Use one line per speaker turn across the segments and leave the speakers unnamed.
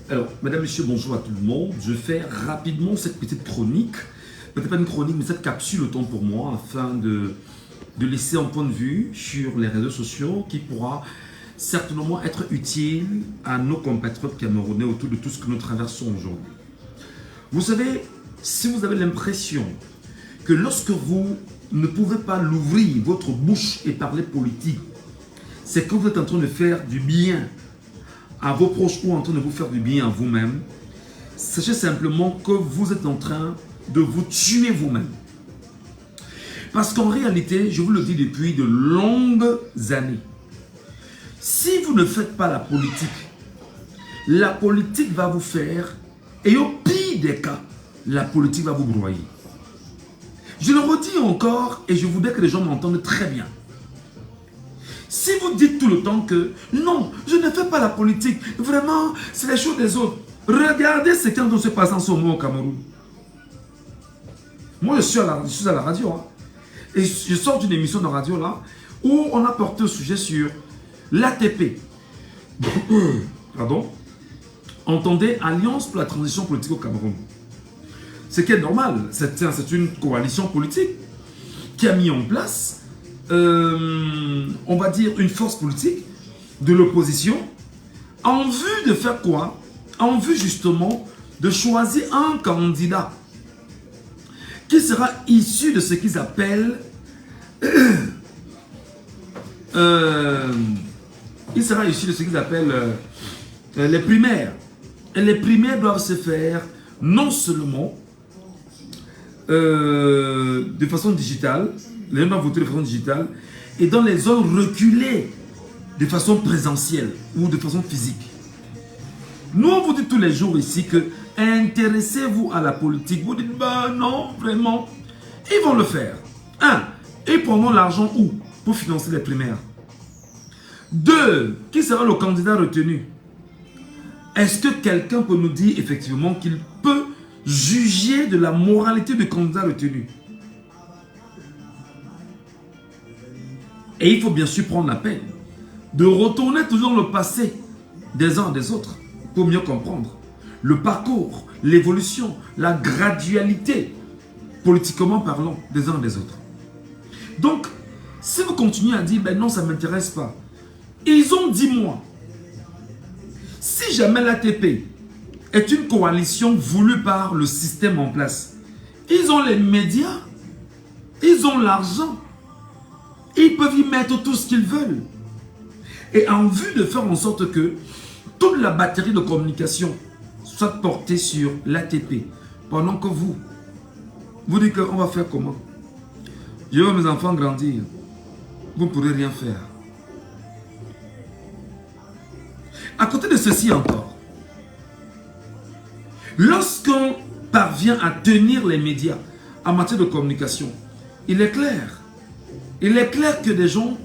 Alors, mesdames, messieurs, bonjour à tout le monde. Je fais rapidement cette petite chronique, peut-être pas une chronique, mais cette capsule autant pour moi, afin de laisser un point de vue sur les réseaux sociaux qui pourra certainement être utile à nos compatriotes camerounais autour de tout ce que nous traversons aujourd'hui. Vous savez, si vous avez l'impression que lorsque vous ne pouvez pas l'ouvrir, votre bouche et parler politique, c'est que vous êtes en train de faire du bien à vos proches ou en train de vous faire du bien à vous-même, sachez simplement que vous êtes en train de vous tuer vous-même. Parce qu'en réalité, je vous le dis depuis de longues années, si vous ne faites pas la politique va vous faire, et au pire des cas, la politique va vous broyer. Je le redis encore et je voudrais que les gens m'entendent très bien. Si vous dites tout le temps que non, je ne fais pas la politique, vraiment, c'est les choses des autres. Regardez ce qui est en train de se passer en ce moment au Cameroun. Moi, je suis à la radio. Hein, et je sors d'une émission de radio là où on a porté un sujet sur l'ATP. Pardon. Entendez, Alliance pour la transition politique au Cameroun. Ce qui est normal, c'est une coalition politique qui a mis en place on va dire une force politique de l'opposition en vue de faire quoi? En vue justement de choisir un candidat qui sera issu de ce qu'ils appellent les primaires. Et les primaires doivent se faire non seulement de façon digitale, les gens doivent voter de façon digitale, et dans les zones reculées de façon présentielle ou de façon physique. Nous, on vous dit tous les jours ici que intéressez-vous à la politique. Vous dites, bah non, vraiment. Ils vont le faire. 1. Ils prendront l'argent où? Pour financer les primaires. 2. Qui sera le candidat retenu? Est-ce que quelqu'un peut nous dire effectivement qu'il peut juger de la moralité du candidat retenu? Et il faut bien sûr prendre la peine de retourner toujours dans le passé des uns des autres pour mieux comprendre le parcours, l'évolution, la gradualité, politiquement parlant, des uns des autres. Donc, si vous continuez à dire, ben non, ça ne m'intéresse pas, ils ont dit moi, si jamais l'ATP est une coalition voulue par le système en place, ils ont les médias, ils ont l'argent, ils peuvent y mettre tout ce qu'ils veulent. Et en vue de faire en sorte que toute la batterie de communication soit portée sur l'ATP, pendant que vous dites qu'on va faire comment? Je veux mes enfants grandir. Vous ne pourrez rien faire. À côté de ceci encore, lorsqu'on parvient à tenir les médias en matière de communication, il est clair que des gens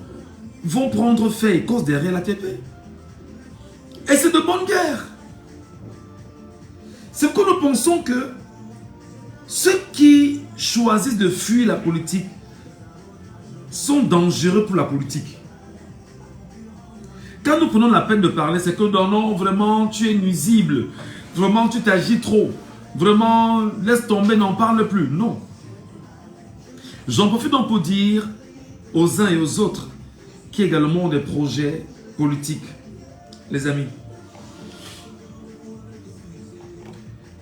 vont prendre fait et cause derrière l'ATP. Et c'est de bonne guerre. C'est que nous pensons que ceux qui choisissent de fuir la politique sont dangereux pour la politique. Quand nous prenons la peine de parler, c'est que non, vraiment, tu es nuisible. Vraiment, tu t'agis trop. Vraiment, laisse tomber, n'en parle plus. Non. J'en profite donc pour dire aux uns et aux autres qui également ont des projets politiques. Les amis,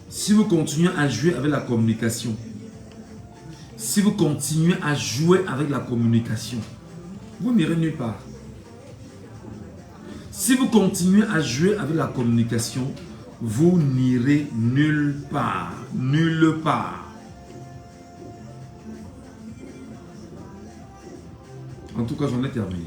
si vous continuez à jouer avec la communication, vous n'irez nulle part. Si vous continuez à jouer avec la communication, vous n'irez nulle part. Nulle part. En tout cas, j'en ai terminé.